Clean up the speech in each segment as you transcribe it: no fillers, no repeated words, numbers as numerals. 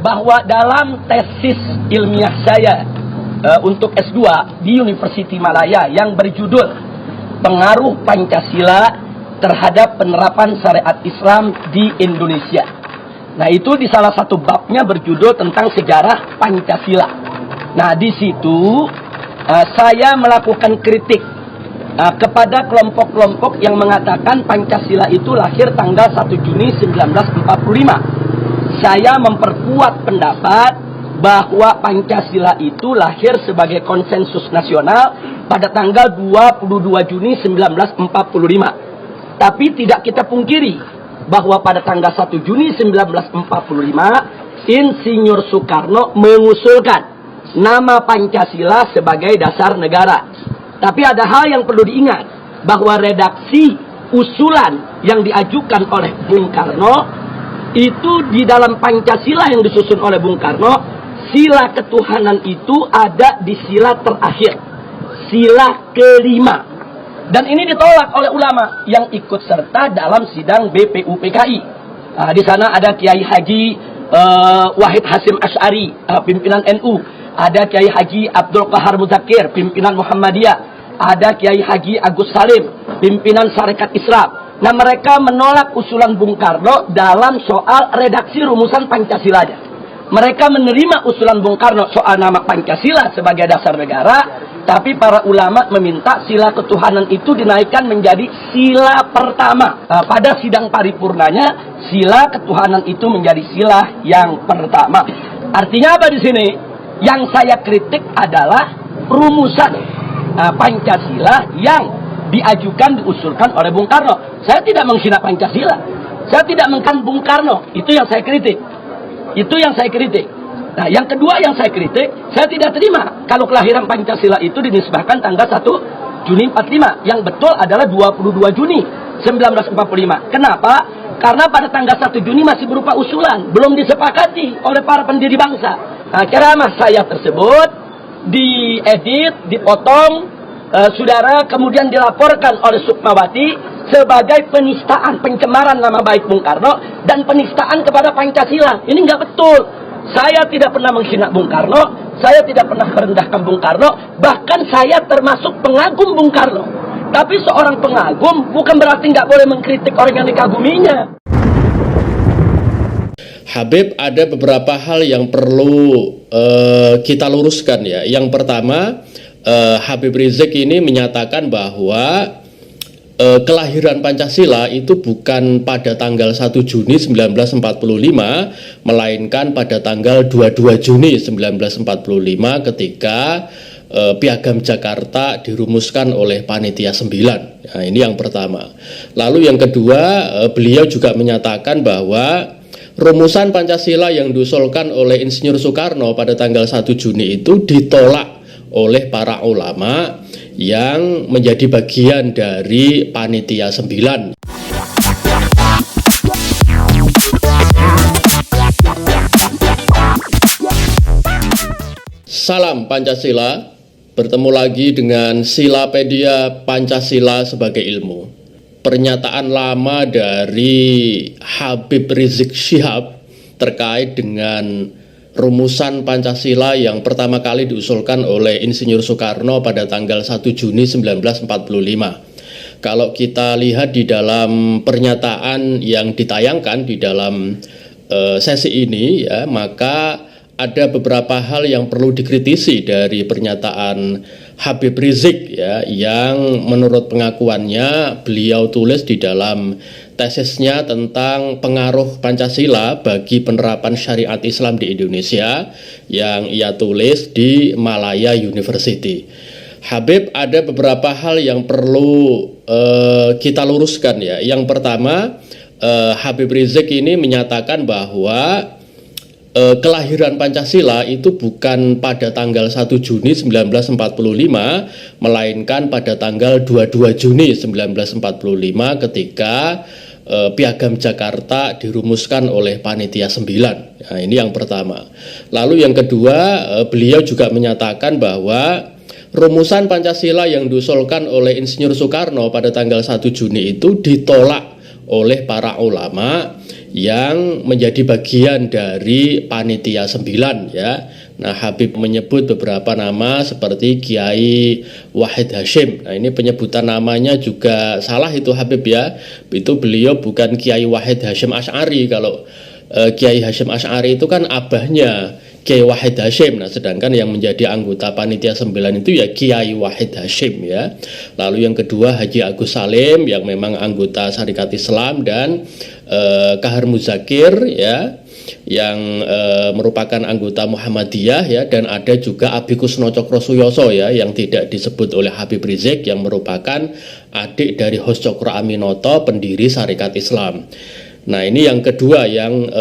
bahwa dalam tesis ilmiah saya untuk S2 di University Malaya yang berjudul Pengaruh Pancasila terhadap penerapan syariat Islam di Indonesia. Nah, itu di salah satu babnya berjudul tentang sejarah Pancasila. Nah, di situ saya melakukan kritik kepada kelompok-kelompok yang mengatakan Pancasila itu lahir tanggal 1 Juni 1945. Saya memperkuat pendapat bahwa Pancasila itu lahir sebagai konsensus nasional pada tanggal 22 Juni 1945. Tapi tidak kita pungkiri bahwa pada tanggal 1 Juni 1945, Insinyur Soekarno mengusulkan nama Pancasila sebagai dasar negara. Tapi ada hal yang perlu diingat, bahwa redaksi usulan yang diajukan oleh Bung Karno, itu di dalam Pancasila yang disusun oleh Bung Karno, sila ketuhanan itu ada di sila terakhir, sila kelima. Dan ini ditolak oleh ulama yang ikut serta dalam sidang BPUPKI. Di sana ada Kiai Haji Wahid Hasim Asy'ari, pimpinan NU. Ada Kiai Haji Abdul Qahar Muzakir, pimpinan Muhammadiyah. Ada Kiai Haji Agus Salim, pimpinan Sarekat Islam. Nah, mereka menolak usulan Bung Karno dalam soal redaksi rumusan Pancasilanya. Mereka menerima usulan Bung Karno soal nama Pancasila sebagai dasar negara, tapi para ulama meminta sila ketuhanan itu dinaikkan menjadi sila pertama. Pada sidang paripurnanya, sila ketuhanan itu menjadi sila yang pertama. Artinya apa di sini? Yang saya kritik adalah rumusan Pancasila yang diusulkan oleh Bung Karno. Saya tidak menghina Pancasila. Saya tidak mengkan Bung Karno. Itu yang saya kritik. Nah, yang kedua yang saya kritik, saya tidak terima kalau kelahiran Pancasila itu dinisbahkan tanggal 1 Juni 45. Yang betul adalah 22 Juni 1945. Kenapa? Karena pada tanggal 1 Juni masih berupa usulan, belum disepakati oleh para pendiri bangsa. Nah, ceramah saya tersebut diedit, dipotong, saudara, kemudian dilaporkan oleh Sukmawati sebagai penistaan, pencemaran nama baik Bung Karno dan penistaan kepada Pancasila. Ini nggak betul. Saya tidak pernah menghina Bung Karno, saya tidak pernah merendahkan Bung Karno, bahkan saya termasuk pengagum Bung Karno. Tapi seorang pengagum bukan berarti nggak boleh mengkritik orang yang dikaguminya. Habib, ada beberapa hal yang perlu kita luruskan ya. Yang pertama, Habib Rizik ini menyatakan bahwa kelahiran Pancasila itu bukan pada tanggal 1 Juni 1945, melainkan pada tanggal 22 Juni 1945 ketika Piagam Jakarta dirumuskan oleh Panitia 9. Nah, ini yang pertama. Lalu yang kedua, beliau juga menyatakan bahwa rumusan Pancasila yang diusulkan oleh Insinyur Soekarno pada tanggal 1 Juni itu ditolak oleh para ulama yang menjadi bagian dari Panitia 9. Salam Pancasila, bertemu lagi dengan Silapedia Pancasila sebagai ilmu. Pernyataan lama dari Habib Rizik Syihab terkait dengan rumusan Pancasila yang pertama kali diusulkan oleh Insinyur Soekarno pada tanggal 1 Juni 1945. Kalau kita lihat di dalam pernyataan yang ditayangkan di dalam sesi ini ya, maka ada beberapa hal yang perlu dikritisi dari pernyataan Habib Rizik ya, yang menurut pengakuannya beliau tulis di dalam tesisnya tentang pengaruh Pancasila bagi penerapan syariat Islam di Indonesia yang ia tulis di Malaya University. Habib, ada beberapa hal yang perlu kita luruskan ya. Yang pertama, Habib Rizik ini menyatakan bahwa kelahiran Pancasila itu bukan pada tanggal 1 Juni 1945, melainkan pada tanggal 22 Juni 1945 ketika Piagam Jakarta dirumuskan oleh Panitia 9. Nah, ini yang pertama. Lalu yang kedua, beliau juga menyatakan bahwa rumusan Pancasila yang diusulkan oleh Insinyur Soekarno pada tanggal 1 Juni itu ditolak oleh para ulama yang menjadi bagian dari panitia 9 ya. Nah, Habib menyebut beberapa nama seperti Kiai Wahid Hasyim. Nah, ini penyebutan namanya juga salah itu Habib ya. Itu beliau bukan Kiai Wahid Hasyim Asy'ari. Kalau Kiai Hasyim Asy'ari itu kan abahnya Kiai Wahid Hasyim. Nah, sedangkan yang menjadi anggota panitia 9 itu ya Kiai Wahid Hasyim ya. Lalu yang kedua Haji Agus Salim yang memang anggota Syarikat Islam, dan Kahar Muzakir ya yang merupakan anggota Muhammadiyah ya, dan ada juga Abi Kusno Cokrosuyoso ya yang tidak disebut oleh Habib Rizik yang merupakan adik dari Hos Cokro Aminoto, pendiri Syarikat Islam. Nah, ini yang kedua yang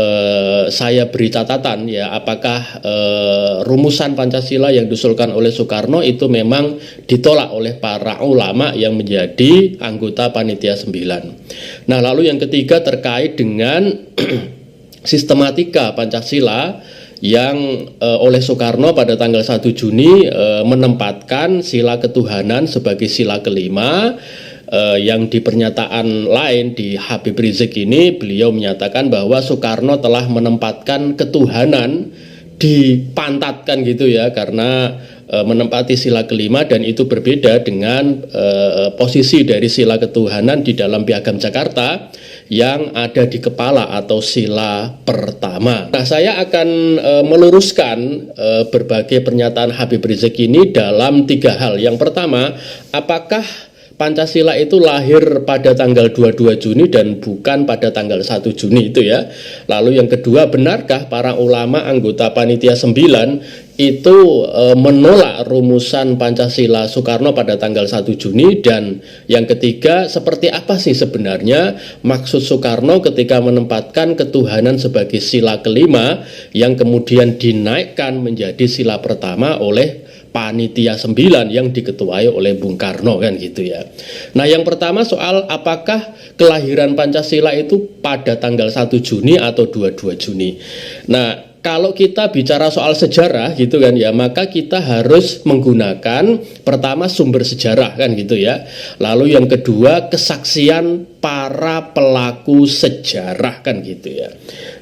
saya beri catatan ya, apakah rumusan Pancasila yang diusulkan oleh Soekarno itu memang ditolak oleh para ulama yang menjadi anggota panitia 9. Nah, lalu yang ketiga terkait dengan sistematika Pancasila yang oleh Soekarno pada tanggal 1 Juni menempatkan sila ketuhanan sebagai sila kelima. Yang di pernyataan lain di Habib Rizik ini beliau menyatakan bahwa Soekarno telah menempatkan ketuhanan dipantatkan gitu ya, karena menempati sila kelima, dan itu berbeda dengan posisi dari sila ketuhanan di dalam Piagam Jakarta yang ada di kepala atau sila pertama. Nah, saya akan meluruskan berbagai pernyataan Habib Rizik ini dalam 3 hal. Yang pertama, apakah Pancasila itu lahir pada tanggal 22 Juni dan bukan pada tanggal 1 Juni itu ya. Lalu yang kedua, benarkah para ulama anggota panitia 9 itu menolak rumusan Pancasila Soekarno pada tanggal 1 Juni? Dan yang ketiga, seperti apa sih sebenarnya maksud Soekarno ketika menempatkan ketuhanan sebagai sila kelima yang kemudian dinaikkan menjadi sila pertama oleh panitia 9 yang diketuai oleh Bung Karno kan gitu ya. Nah, yang pertama soal apakah kelahiran Pancasila itu pada tanggal 1 Juni atau 22 Juni. Nah, kalau kita bicara soal sejarah gitu kan ya, maka kita harus menggunakan pertama sumber sejarah kan gitu ya. Lalu yang kedua kesaksian para pelaku sejarah kan gitu ya.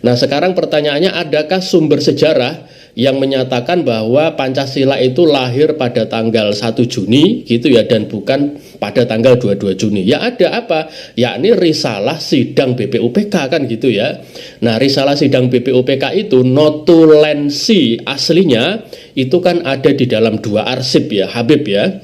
Nah, sekarang pertanyaannya, adakah sumber sejarah yang menyatakan bahwa Pancasila itu lahir pada tanggal 1 Juni gitu ya, dan bukan pada tanggal 22 Juni. Ya ada apa? Yakni risalah sidang BPUPK kan gitu ya. Nah, risalah sidang BPUPK itu notulensi aslinya itu kan ada di dalam 2 arsip ya Habib ya.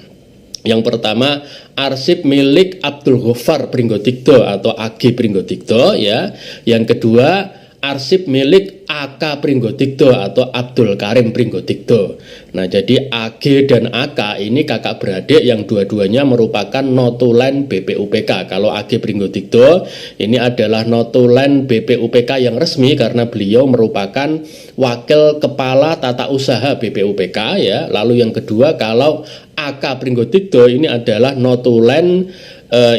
Yang pertama arsip milik Abdul Ghaffar Pringgotikdo atau AG Pringgotikdo ya. Yang kedua arsip milik AK Pringgotikdo atau Abdul Karim Pringgotikdo. Nah, jadi AG dan AK ini kakak beradik yang dua-duanya merupakan notulen BPUPK. Kalau AG Pringgotikdo ini adalah notulen BPUPK yang resmi karena beliau merupakan wakil kepala tata usaha BPUPK ya. Lalu yang kedua, kalau AK Pringgotikdo ini adalah notulen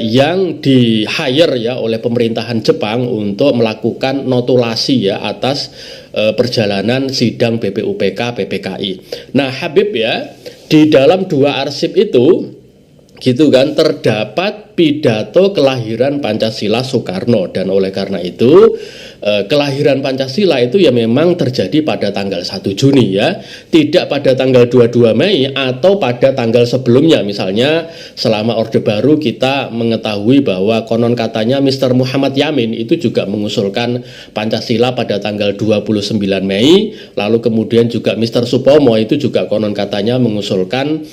yang di-hire ya oleh pemerintahan Jepang untuk melakukan notulasi ya atas perjalanan sidang BPUPK PPKI. Nah, Habib ya, di dalam 2 arsip itu gitu kan terdapat pidato kelahiran Pancasila Soekarno, dan oleh karena itu kelahiran Pancasila itu ya memang terjadi pada tanggal 1 Juni ya, tidak pada tanggal 22 Mei atau pada tanggal sebelumnya. Misalnya selama Orde Baru kita mengetahui bahwa konon katanya Mr. Muhammad Yamin itu juga mengusulkan Pancasila pada tanggal 29 Mei, lalu kemudian juga Mr. Supomo itu juga konon katanya mengusulkan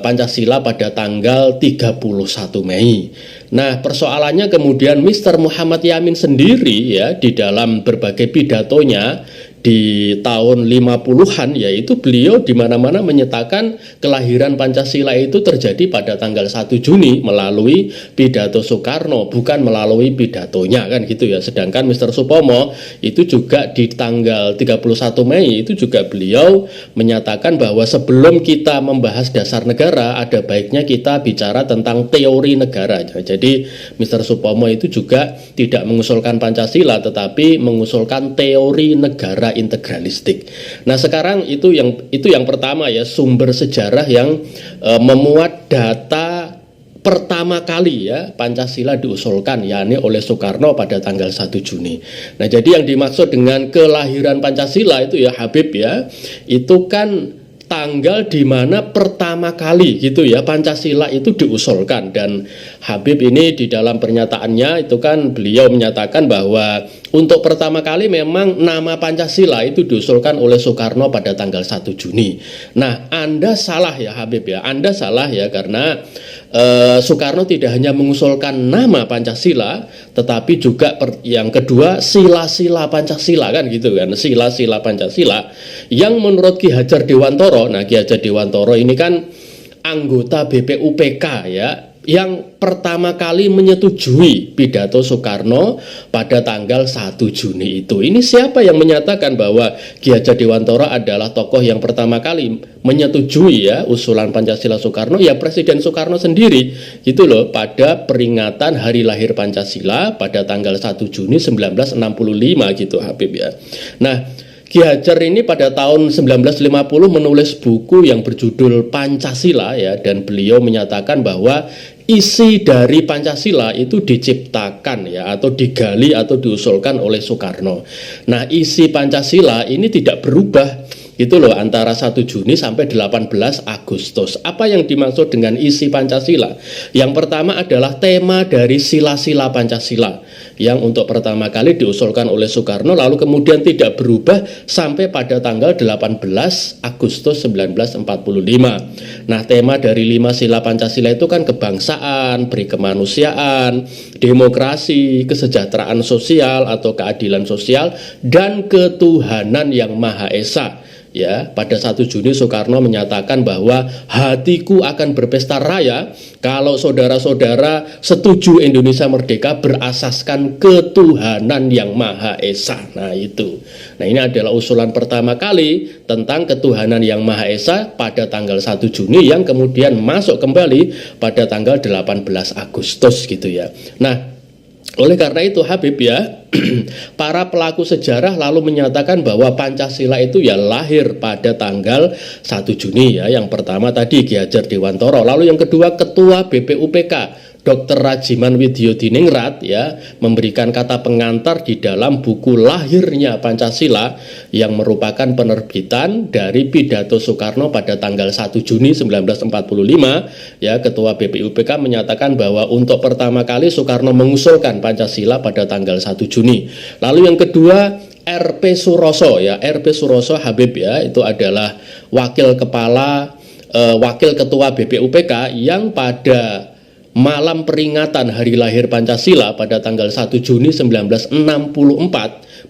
Pancasila pada tanggal 31 Mei. Nah, persoalannya kemudian Mr. Muhammad Yamin sendiri ya di dalam berbagai pidatonya di tahun 50-an yaitu beliau di mana-mana menyatakan kelahiran Pancasila itu terjadi pada tanggal 1 Juni melalui pidato Soekarno, bukan melalui pidatonya kan gitu ya. Sedangkan Mr. Supomo itu juga di tanggal 31 Mei itu juga beliau menyatakan bahwa sebelum kita membahas dasar negara ada baiknya kita bicara tentang teori negara. Jadi Mr. Supomo itu juga tidak mengusulkan Pancasila tetapi mengusulkan teori negara integralistik. Nah, sekarang itu yang pertama ya, sumber sejarah yang memuat data pertama kali ya Pancasila diusulkan, yakni oleh Soekarno pada tanggal 1 Juni. Nah, jadi yang dimaksud dengan kelahiran Pancasila itu ya Habib ya, itu kan tanggal di mana pertama kali gitu ya Pancasila itu diusulkan. Dan Habib ini di dalam pernyataannya itu kan beliau menyatakan bahwa untuk pertama kali memang nama Pancasila itu diusulkan oleh Soekarno pada tanggal 1 Juni. Nah, Anda salah ya Habib ya, Anda salah ya, karena Soekarno tidak hanya mengusulkan nama Pancasila, tetapi juga yang kedua sila-sila Pancasila kan gitu kan, sila-sila Pancasila yang menurut Ki Hajar Dewantoro. Nah, Ki Hajar Dewantoro ini kan anggota BPUPK ya, yang pertama kali menyetujui pidato Soekarno pada tanggal 1 Juni itu. Ini siapa yang menyatakan bahwa Ki Hajar Dewantoro adalah tokoh yang pertama kali menyetujui ya usulan Pancasila Soekarno? Ya Presiden Soekarno sendiri gitu loh, pada peringatan hari lahir Pancasila pada tanggal 1 Juni 1965 gitu Habib ya. Nah, Ki Hajar ini pada tahun 1950 menulis buku yang berjudul Pancasila ya, dan beliau menyatakan bahwa isi dari Pancasila itu diciptakan ya, atau digali atau diusulkan oleh Soekarno. Nah, isi Pancasila ini tidak berubah gitu loh antara 1 Juni sampai 18 Agustus. Apa yang dimaksud dengan isi Pancasila? Yang pertama adalah tema dari sila-sila Pancasila yang untuk pertama kali diusulkan oleh Soekarno, lalu kemudian tidak berubah sampai pada tanggal 18 Agustus 1945. Nah, tema dari 5 sila Pancasila itu kan kebangsaan, berkemanusiaan, demokrasi, kesejahteraan sosial atau keadilan sosial, dan ketuhanan yang Maha Esa. Ya, pada 1 Juni Soekarno menyatakan bahwa hatiku akan berpesta raya kalau saudara-saudara setuju Indonesia merdeka berasaskan ketuhanan yang Maha Esa. Nah, itu. Nah, ini adalah usulan pertama kali tentang ketuhanan yang Maha Esa pada tanggal 1 Juni yang kemudian masuk kembali pada tanggal 18 Agustus gitu ya. Nah, oleh karena itu Habib ya, para pelaku sejarah lalu menyatakan bahwa Pancasila itu ya lahir pada tanggal 1 Juni ya. Yang pertama tadi Ki Hajar Dewantoro, lalu yang kedua Ketua BPUPK Dr. Rajiman Widyodiningrat ya memberikan kata pengantar di dalam buku Lahirnya Pancasila yang merupakan penerbitan dari pidato Soekarno pada tanggal 1 Juni 1945 ya. Ketua BPUPK menyatakan bahwa untuk pertama kali Soekarno mengusulkan Pancasila pada tanggal 1 Juni. Lalu yang kedua RP Suroso ya, RP Suroso Habib ya, itu adalah wakil ketua BPUPK yang pada malam peringatan hari lahir Pancasila pada tanggal 1 Juni 1964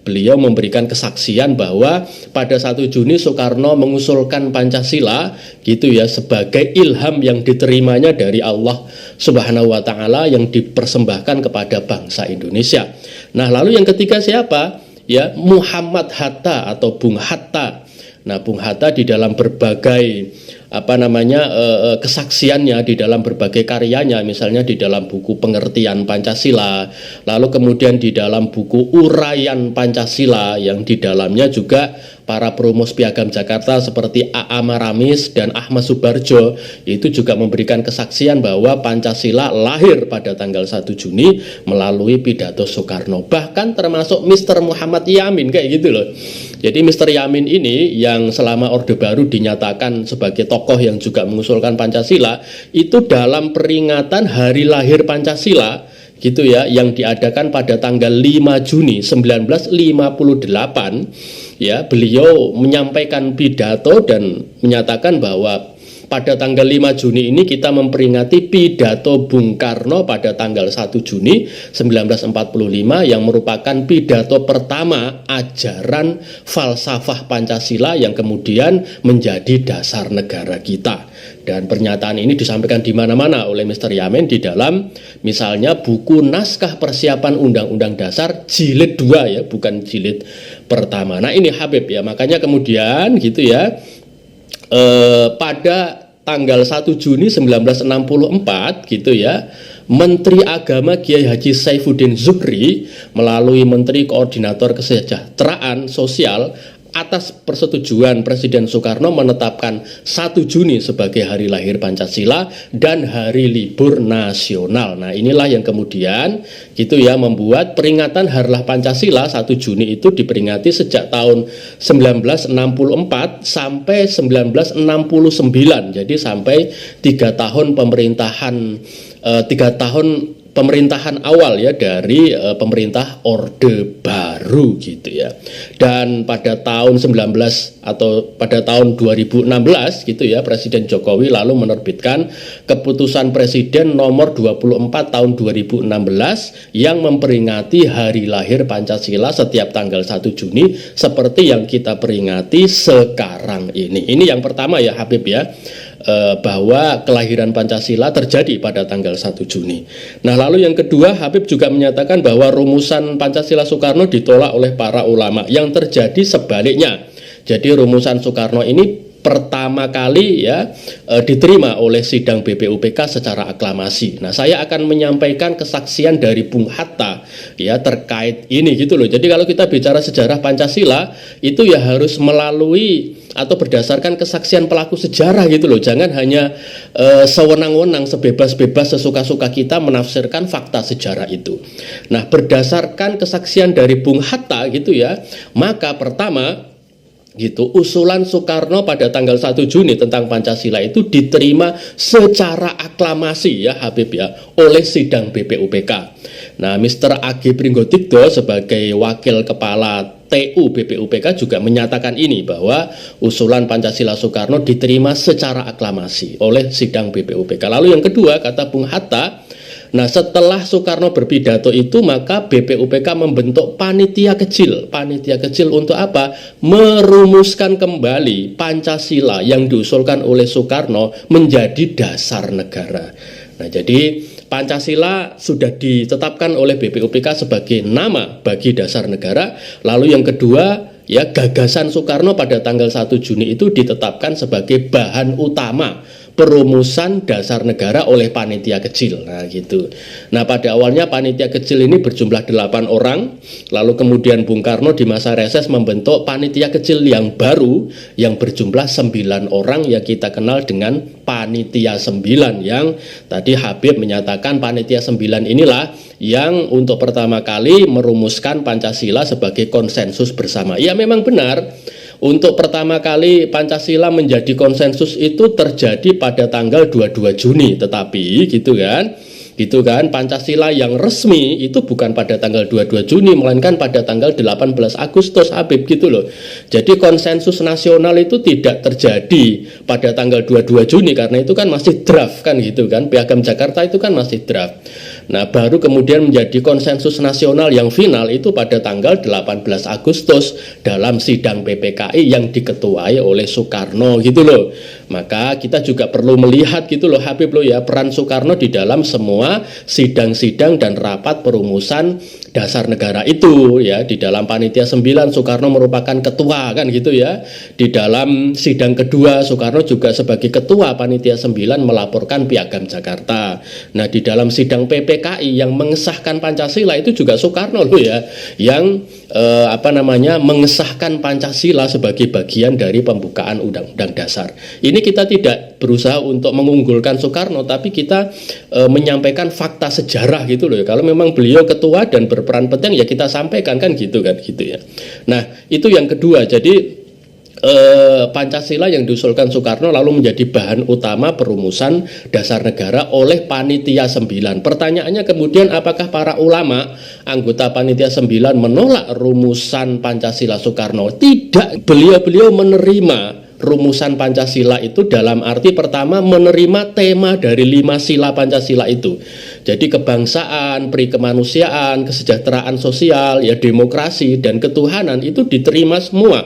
beliau memberikan kesaksian bahwa pada 1 Juni Soekarno mengusulkan Pancasila gitu ya, sebagai ilham yang diterimanya dari Allah Subhanahu wa taala yang dipersembahkan kepada bangsa Indonesia. Nah, lalu yang ketiga siapa? Ya, Muhammad Hatta atau Bung Hatta. Nah, Bung Hatta di dalam berbagai kesaksiannya, di dalam berbagai karyanya, misalnya di dalam buku Pengertian Pancasila, lalu kemudian di dalam buku Uraian Pancasila yang di dalamnya juga para perumus Piagam Jakarta seperti A.A. Maramis dan Ahmad Subarjo itu juga memberikan kesaksian bahwa Pancasila lahir pada tanggal 1 Juni melalui pidato Soekarno. Bahkan termasuk Mr. Muhammad Yamin kayak gitu loh. Jadi Mr. Yamin ini yang selama Orde Baru dinyatakan sebagai tokoh yang juga mengusulkan Pancasila, itu dalam peringatan hari lahir Pancasila gitu ya, yang diadakan pada tanggal 5 Juni 1958 ya, beliau menyampaikan pidato dan menyatakan bahwa pada tanggal 5 Juni ini kita memperingati pidato Bung Karno pada tanggal 1 Juni 1945 yang merupakan pidato pertama ajaran falsafah Pancasila yang kemudian menjadi dasar negara kita. Dan pernyataan ini disampaikan di mana-mana oleh Mr. Yamin di dalam misalnya buku Naskah Persiapan Undang-Undang Dasar jilid 2 ya, bukan jilid pertama. Nah, ini Habib ya, makanya kemudian gitu ya, pada tanggal 1 Juni 1964 gitu ya, Menteri Agama Kiai Haji Saifuddin Zuhri melalui Menteri Koordinator Kesejahteraan Sosial atas persetujuan Presiden Soekarno menetapkan 1 Juni sebagai hari lahir Pancasila dan hari libur nasional. Nah, inilah yang kemudian gitu ya membuat peringatan Hari Lahir Pancasila 1 Juni itu diperingati sejak tahun 1964 sampai 1969. Jadi sampai 3 tahun pemerintahan 3 tahun pemerintahan awal ya dari pemerintah Orde Baru gitu ya. Dan pada tahun 2016 gitu ya, Presiden Jokowi lalu menerbitkan keputusan Presiden nomor 24 tahun 2016 yang memperingati hari lahir Pancasila setiap tanggal 1 Juni seperti yang kita peringati sekarang ini. Ini yang pertama ya Habib ya. Bahwa kelahiran Pancasila terjadi pada tanggal 1 Juni. Nah, lalu yang kedua, Habib juga menyatakan bahwa rumusan Pancasila Soekarno ditolak oleh para ulama. Yang terjadi sebaliknya. Jadi rumusan Soekarno ini pertama kali ya diterima oleh sidang BPUPK secara aklamasi. Nah, saya akan menyampaikan kesaksian dari Bung Hatta ya terkait ini gitu loh. Jadi kalau kita bicara sejarah Pancasila itu ya harus melalui atau berdasarkan kesaksian pelaku sejarah gitu loh. Jangan hanya sewenang-wenang, sebebas-bebas sesuka-suka kita menafsirkan fakta sejarah itu. Nah, berdasarkan kesaksian dari Bung Hatta gitu ya, maka pertama gitu, usulan Soekarno pada tanggal 1 Juni tentang Pancasila itu diterima secara aklamasi ya Habib ya oleh sidang BPUPK. Nah, Mr. A.G. Pringgotikdo sebagai wakil kepala TU BPUPK juga menyatakan ini bahwa usulan Pancasila Soekarno diterima secara aklamasi oleh sidang BPUPK. Lalu yang kedua, kata Bung Hatta, nah setelah Soekarno berpidato itu maka BPUPK membentuk panitia kecil. Panitia kecil untuk apa? Merumuskan kembali Pancasila yang diusulkan oleh Soekarno menjadi dasar negara. Nah, jadi Pancasila sudah ditetapkan oleh BPUPK sebagai nama bagi dasar negara. Lalu yang kedua, ya gagasan Soekarno pada tanggal 1 Juni itu ditetapkan sebagai bahan utama perumusan dasar negara oleh panitia kecil. Nah, gitu. Nah, pada awalnya panitia kecil ini berjumlah 8 orang, lalu kemudian Bung Karno di masa reses membentuk panitia kecil yang baru yang berjumlah 9 orang yang kita kenal dengan panitia 9, yang tadi Habib menyatakan panitia 9 inilah yang untuk pertama kali merumuskan Pancasila sebagai konsensus bersama. Ya, memang benar. Untuk pertama kali Pancasila menjadi konsensus itu terjadi pada tanggal 22 Juni, tetapi gitu kan Pancasila yang resmi itu bukan pada tanggal 22 Juni melainkan pada tanggal 18 Agustus Habib gitu loh. Jadi konsensus nasional itu tidak terjadi pada tanggal 22 Juni karena itu kan masih draft kan gitu kan. Piagam Jakarta itu kan masih draft. Nah, baru kemudian menjadi konsensus nasional yang final itu pada tanggal 18 Agustus dalam sidang PPKI yang diketuai oleh Soekarno gitu loh. Maka kita juga perlu melihat gitu loh Habib loh ya, peran Soekarno di dalam semua sidang-sidang dan rapat perumusan dasar negara itu ya. Di dalam panitia 9 Soekarno merupakan ketua kan gitu ya. Di dalam sidang kedua Soekarno juga sebagai ketua panitia 9 melaporkan Piagam Jakarta. Nah, di dalam sidang PPKI yang mengesahkan Pancasila itu juga Soekarno loh ya, yang mengesahkan Pancasila sebagai bagian dari pembukaan Undang-Undang Dasar. Ini kita tidak berusaha untuk mengunggulkan Soekarno, tapi kita menyampaikan fakta sejarah gitu loh. Kalau memang beliau ketua dan berperan penting ya kita sampaikan kan gitu ya. Nah, itu yang kedua. Jadi Pancasila yang diusulkan Soekarno lalu menjadi bahan utama perumusan dasar negara oleh panitia 9. Pertanyaannya kemudian, apakah para ulama anggota panitia 9 menolak rumusan Pancasila Soekarno? Tidak, beliau menerima rumusan Pancasila itu dalam arti pertama menerima tema dari 5 sila Pancasila itu. Jadi kebangsaan, peri kemanusiaan, kesejahteraan sosial, ya demokrasi dan ketuhanan itu diterima semua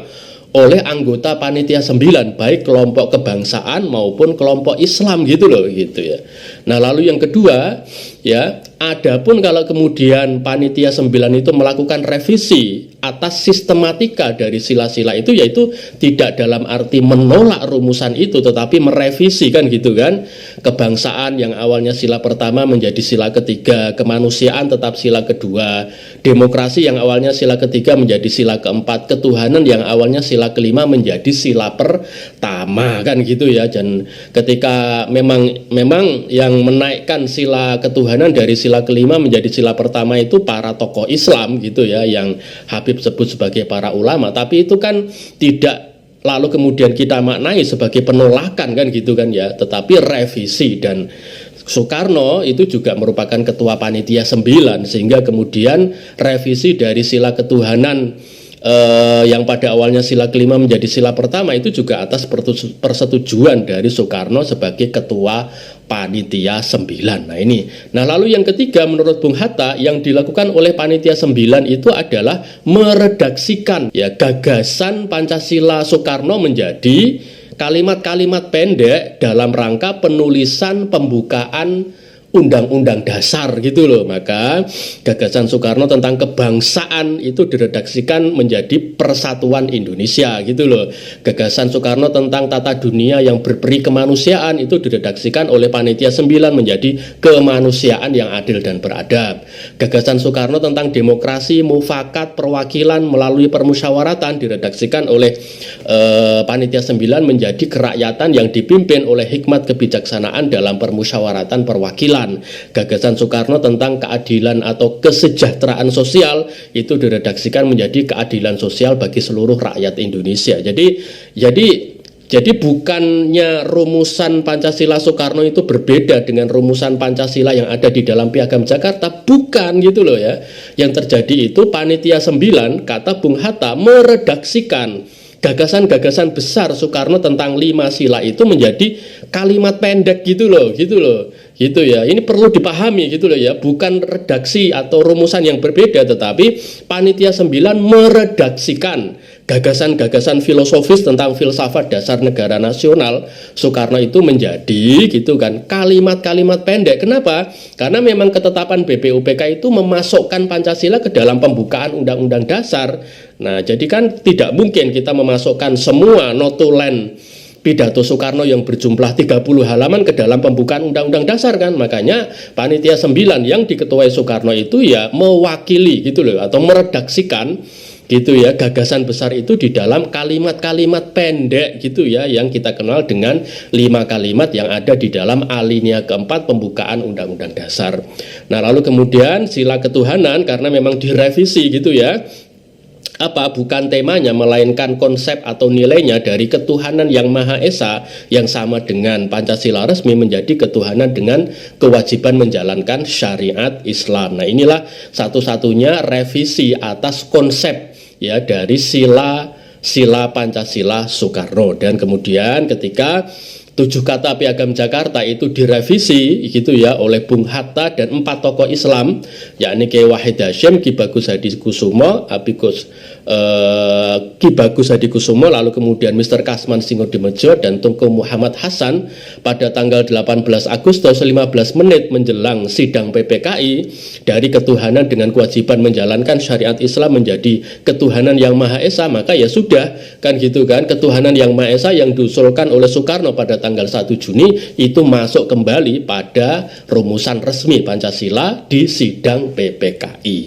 oleh anggota panitia 9, baik kelompok kebangsaan maupun kelompok Islam gitu loh gitu ya. Nah, lalu yang kedua ya, adapun kalau kemudian panitia 9 itu melakukan revisi atas sistematika dari sila-sila itu, yaitu tidak dalam arti menolak rumusan itu tetapi merevisi kan gitu kan. Kebangsaan yang awalnya sila pertama menjadi sila ketiga, kemanusiaan tetap sila kedua, demokrasi yang awalnya sila ketiga menjadi sila keempat, ketuhanan yang awalnya sila kelima menjadi sila pertama kan gitu ya. Dan ketika memang yang menaikkan sila ketuhanan dari sila kelima menjadi sila pertama itu para tokoh Islam gitu ya, yang Habib sebut sebagai para ulama, tapi itu kan tidak lalu kemudian kita maknai sebagai penolakan kan gitu kan ya, tetapi revisi. Dan Soekarno itu juga merupakan ketua panitia 9, sehingga kemudian revisi dari sila ketuhanan yang pada awalnya sila kelima menjadi sila pertama itu juga atas persetujuan dari Soekarno sebagai ketua panitia 9. Nah lalu yang ketiga menurut Bung Hatta yang dilakukan oleh panitia 9 itu adalah meredaksikan ya gagasan Pancasila Soekarno menjadi kalimat-kalimat pendek dalam rangka penulisan pembukaan Undang-Undang Dasar gitu loh. Maka gagasan Soekarno tentang kebangsaan itu diredaksikan menjadi Persatuan Indonesia gitu loh. Gagasan Soekarno tentang tata dunia yang berperi kemanusiaan itu diredaksikan oleh panitia 9 menjadi kemanusiaan yang adil dan beradab. Gagasan Soekarno tentang demokrasi, mufakat, perwakilan melalui permusyawaratan diredaksikan oleh panitia 9 menjadi kerakyatan yang dipimpin oleh hikmat kebijaksanaan dalam permusyawaratan perwakilan. Gagasan Soekarno tentang keadilan atau kesejahteraan sosial itu diredaksikan menjadi keadilan sosial bagi seluruh rakyat Indonesia. Jadi bukannya rumusan Pancasila Soekarno itu berbeda dengan rumusan Pancasila yang ada di dalam Piagam Jakarta, bukan gitu loh ya. Yang terjadi itu panitia 9 kata Bung Hatta meredaksikan gagasan-gagasan besar Soekarno tentang 5 sila itu menjadi kalimat pendek gitu loh gitu ya. Ini perlu dipahami gitu loh ya, bukan redaksi atau rumusan yang berbeda, tetapi panitia 9 meredaksikan gagasan-gagasan filosofis tentang filsafat dasar negara nasional Soekarno itu menjadi gitu kan kalimat-kalimat pendek. Kenapa? Karena memang ketetapan BPUPK itu memasukkan Pancasila ke dalam pembukaan Undang-Undang Dasar. Nah, jadi kan tidak mungkin kita memasukkan semua notulen pidato Soekarno yang berjumlah 30 halaman ke dalam pembukaan Undang-Undang Dasar kan. Makanya panitia 9 yang diketuai Soekarno itu ya mewakili gitu loh, atau meredaksikan gitu ya gagasan besar itu di dalam kalimat-kalimat pendek gitu ya, yang kita kenal dengan 5 kalimat yang ada di dalam alinea keempat pembukaan Undang-Undang Dasar. Nah lalu kemudian sila ketuhanan karena memang direvisi gitu ya, bukan temanya melainkan konsep atau nilainya dari ketuhanan yang Maha Esa yang sama dengan Pancasila resmi menjadi ketuhanan dengan kewajiban menjalankan syariat Islam. Nah inilah satu-satunya revisi atas konsep ya dari sila Pancasila Soekarno. Dan kemudian ketika 7 kata Piagam Jakarta itu direvisi gitu ya oleh Bung Hatta dan 4 tokoh Islam, yakni Kiai Wahid Hasyim, Ki Bagus Hadikusumo, Ki Bagus Hadikusumo, lalu kemudian Mr. Kasman Singodimedjo dan Tunku Muhammad Hasan pada tanggal 18 Agustus 15 menit menjelang sidang PPKI, dari ketuhanan dengan kewajiban menjalankan syariat Islam menjadi ketuhanan yang Maha Esa. Maka ya sudah kan gitu kan, ketuhanan yang Maha Esa yang diusulkan oleh Soekarno pada tanggal 1 Juni itu masuk kembali pada rumusan resmi Pancasila di sidang PPKI.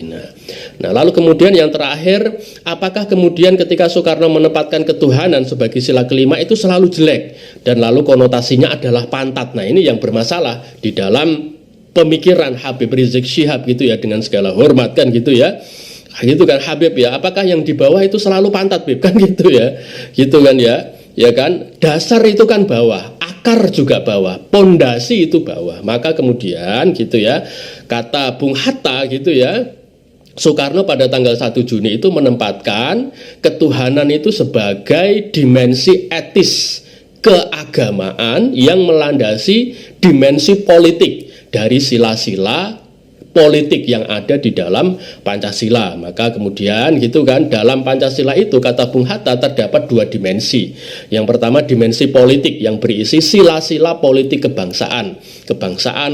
Nah lalu kemudian yang terakhir, apakah kemudian ketika Soekarno menempatkan ketuhanan sebagai sila kelima itu selalu jelek dan lalu konotasinya adalah pantat? Nah ini yang bermasalah di dalam pemikiran Habib Rizik Syihab gitu ya, dengan segala hormat kan gitu ya. Gitu kan Habib ya, apakah yang di bawah itu selalu pantat Bib kan gitu ya. Gitu kan ya kan, dasar itu kan bawah, akar juga bawah, pondasi itu bawah. Maka kemudian gitu ya, kata Bung Hatta gitu ya, Soekarno pada tanggal 1 Juni itu menempatkan ketuhanan itu sebagai dimensi etis keagamaan yang melandasi dimensi politik dari sila-sila politik yang ada di dalam Pancasila. Maka kemudian gitu kan, dalam Pancasila itu kata Bung Hatta terdapat dua dimensi. Yang pertama dimensi politik yang berisi sila-sila politik kebangsaan,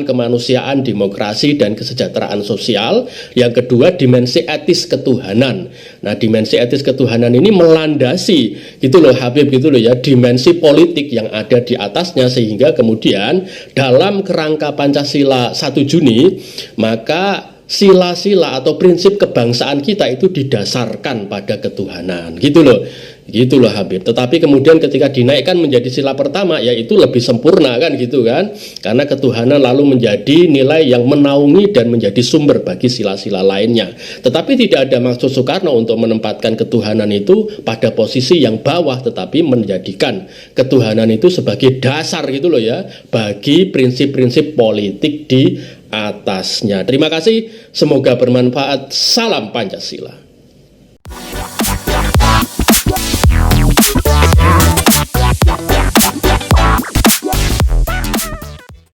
kemanusiaan, demokrasi, dan kesejahteraan sosial. Yang kedua dimensi etis ketuhanan. Nah, dimensi etis ketuhanan ini melandasi gitu loh Habib, gitu loh ya, dimensi politik yang ada di atasnya, sehingga kemudian dalam kerangka Pancasila 1 Juni maka sila-sila atau prinsip kebangsaan kita itu didasarkan pada ketuhanan, gitu loh Habib. Tetapi kemudian ketika dinaikkan menjadi sila pertama, yaitu lebih sempurna kan, gitu kan, karena ketuhanan lalu menjadi nilai yang menaungi dan menjadi sumber bagi sila-sila lainnya. Tetapi tidak ada maksud Soekarno untuk menempatkan ketuhanan itu pada posisi yang bawah, tetapi menjadikan ketuhanan itu sebagai dasar, gitu loh ya, bagi prinsip-prinsip politik di atasnya. Terima kasih, semoga bermanfaat. Salam Pancasila.